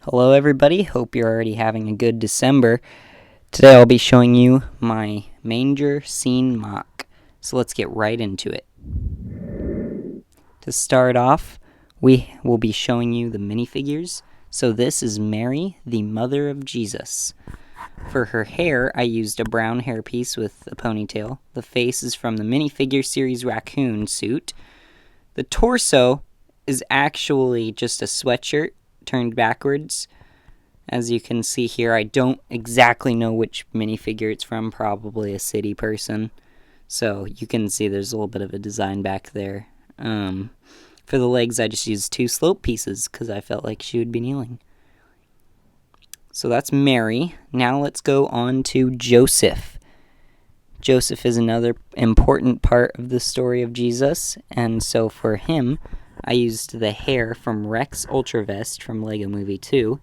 Hello everybody, hope you're already having a good December. Today I'll be showing you my Manger scene MOC. So let's get right into it. To start off, we will be showing you the minifigures. So this is Mary, the mother of Jesus. For her hair, I used a brown hairpiece with a ponytail. The face is from the minifigure series raccoon suit. The torso is actually just a sweatshirt turned backwards. As you can see here, I don't exactly know which minifigure it's from, probably a city person. So you can see there's a little bit of a design back there. For the legs, I just used 2 slope pieces because I felt like she would be kneeling. So that's Mary. Now let's go on to Joseph. Joseph is another important part of the story of Jesus, and so for him, I used the hair from Rex Ultravest from Lego Movie 2.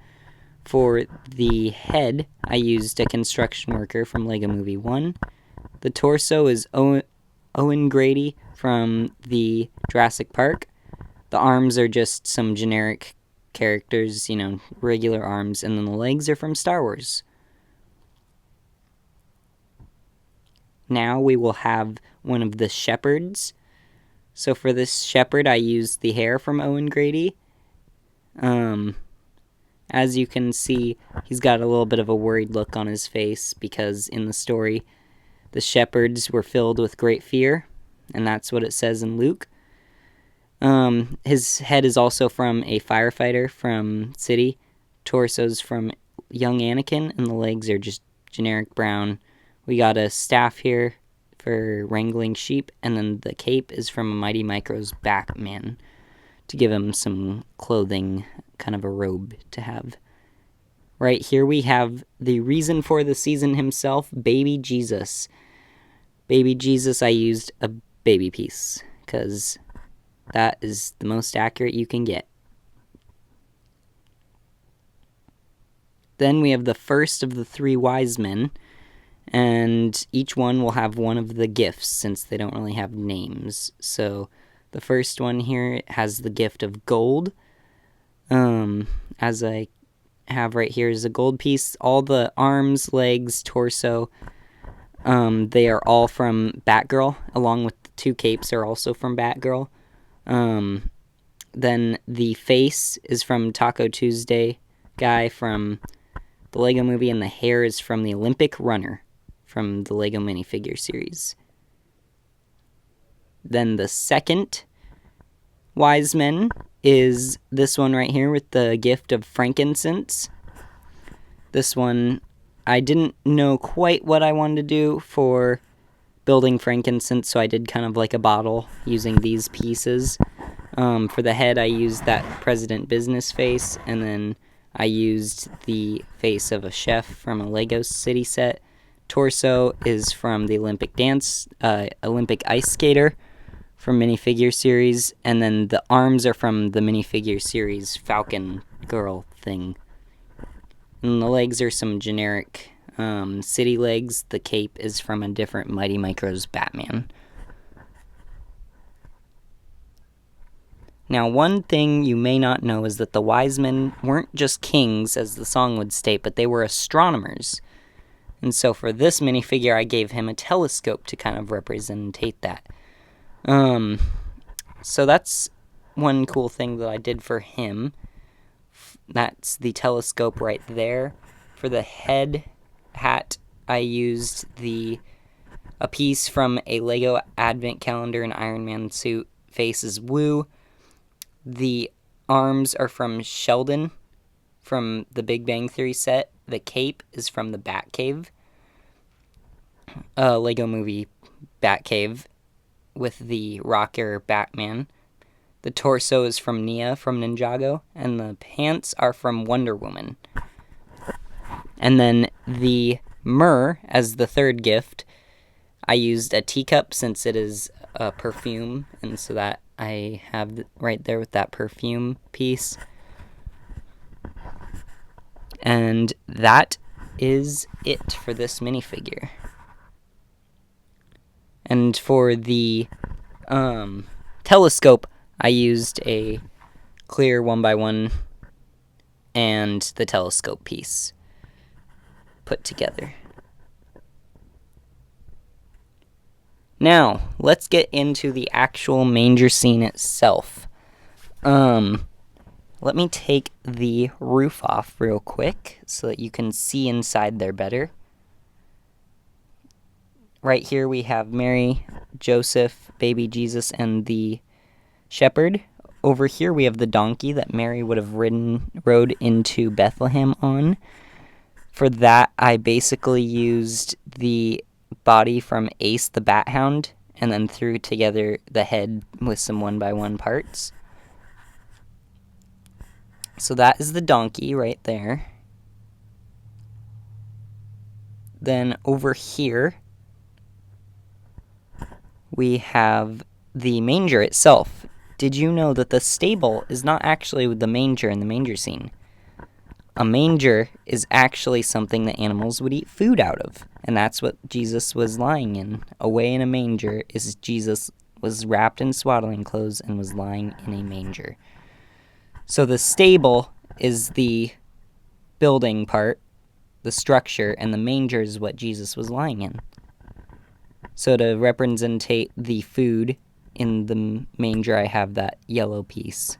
For the head, I used a construction worker from Lego Movie 1. The torso is Owen Grady from the Jurassic Park. The arms are just some generic characters, regular arms, and then the legs are from Star Wars. Now we will have one of the shepherds. So for this shepherd, I used the hair from Owen Grady. As you can see, he's got a little bit of a worried look on his face because in the story, the shepherds were filled with great fear, and that's what it says in Luke. His head is also from a firefighter from City. Torso's from young Anakin, and the legs are just generic brown. We got a staff here for wrangling sheep, and then the cape is from a Mighty Micro's Batman to give him some clothing, kind of a robe to have. Right here we have the reason for the season himself, Baby Jesus. Baby Jesus, I used a baby piece because that is the most accurate you can get. Then we have the first of the 3 wise men, and each one will have one of the gifts since they don't really have names. So the first one here has the gift of gold. As I have right here is a gold piece. All the arms, legs, torso, they are all from Batgirl, along with the 2 capes are also from Batgirl. Then the face is from Taco Tuesday guy from the Lego Movie, and the hair is from the Olympic runner from the Lego minifigure series. Then the second wise men is this one right here with the gift of frankincense. This one, I didn't know quite what I wanted to do for building frankincense, so I did kind of like a bottle using these pieces. For the head, I used that President Business face, and then I used the face of a chef from a Lego City set. Torso is from the Olympic ice skater from minifigure series, and then the arms are from the minifigure series Falcon Girl thing. And the legs are some generic city legs. The cape is from a different Mighty Micro's Batman. Now, one thing you may not know is that the wise men weren't just kings, as the song would state, but they were astronomers. And so for this minifigure, I gave him a telescope to kind of representate that. So that's one cool thing that I did for him. That's the telescope right there. For the head hat, I used a piece from a Lego Advent Calendar and Iron Man suit. Face is Woo. The arms are from Sheldon from the Big Bang Theory set. The cape is from the Batcave. Lego Movie Batcave with the rocker Batman. The torso is from Nia from Ninjago, and the pants are from Wonder Woman. And then the myrrh, as the third gift, I used a teacup since it is a perfume, and so that I have right there with that perfume piece. And that is it for this minifigure. And for the telescope, I used a clear 1x1 and the telescope piece put together. Now, let's get into the actual manger scene itself. Let me take the roof off real quick so that you can see inside there better. Right here we have Mary, Joseph, baby Jesus, and the shepherd. Over here we have the donkey that Mary would have rode into Bethlehem on. For that, I basically used the body from Ace the Bat Hound and then threw together the head with some 1x1 parts. So that is the donkey right there. Then over here we have the manger itself. Did you know that the stable is not actually the manger in the manger scene? A manger is actually something that animals would eat food out of, and that's what Jesus was lying in. Away in a manger is Jesus was wrapped in swaddling clothes and was lying in a manger. So the stable is the building part, the structure, and the manger is what Jesus was lying in. So to representate the food in the manger, I have that yellow piece.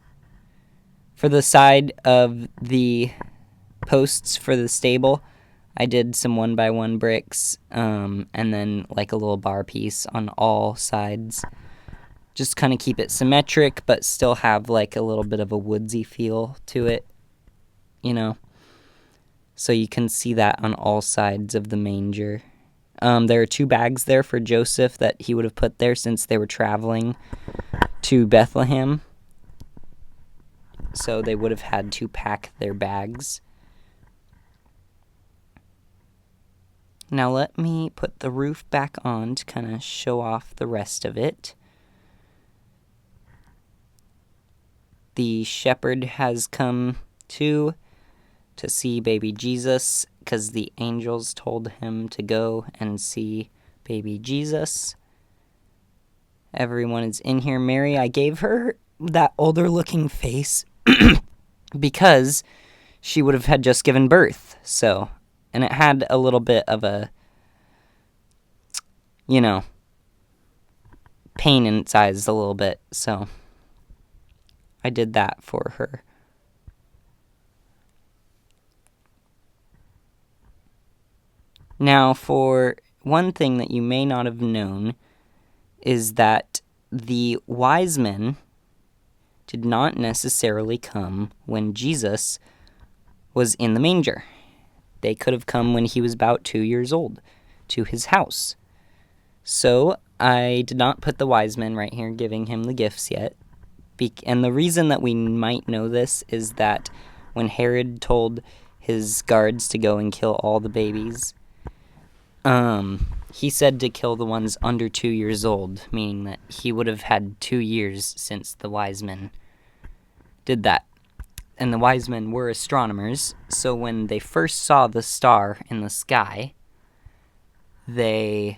For the side of the posts for the stable, I did some 1x1 bricks, and then like a little bar piece on all sides. Just kind of keep it symmetric, but still have like a little bit of a woodsy feel to it, you know. So you can see that on all sides of the manger. There are 2 bags there for Joseph that he would have put there since they were traveling to Bethlehem. So they would have had to pack their bags. Now let me put the roof back on to kind of show off the rest of it. The shepherd has come to see baby Jesus because the angels told him to go and see baby Jesus. Everyone is in here. Mary, I gave her that older looking face because she would have had just given birth. So, and it had a little bit of a, you know, pain in its eyes a little bit. So I did that for her. Now, for one thing that you may not have known is that the wise men did not necessarily come when Jesus was in the manger. They could have come when he was about 2 years old to his house. So I did not put the wise men right here giving him the gifts yet. And the reason that we might know this is that when Herod told his guards to go and kill all the babies, he said to kill the ones under 2 years old, meaning that he would have had 2 years since the wise men did that. And the wise men were astronomers, so when they first saw the star in the sky, it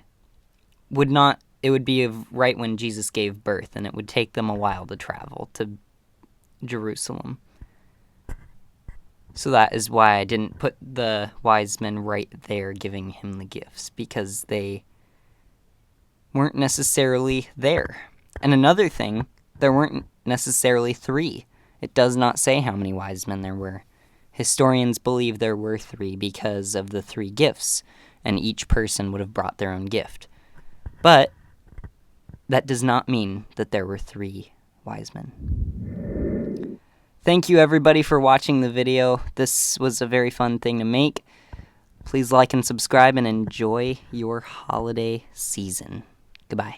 would be right when Jesus gave birth, and it would take them a while to travel to Jerusalem. So that is why I didn't put the wise men right there giving him the gifts, because they weren't necessarily there. And another thing, there weren't necessarily 3. It does not say how many wise men there were. Historians believe there were 3 because of the 3 gifts, and each person would have brought their own gift. But that does not mean that there were 3 wise men. Thank you everybody for watching the video. This was a very fun thing to make. Please like and subscribe and enjoy your holiday season. Goodbye.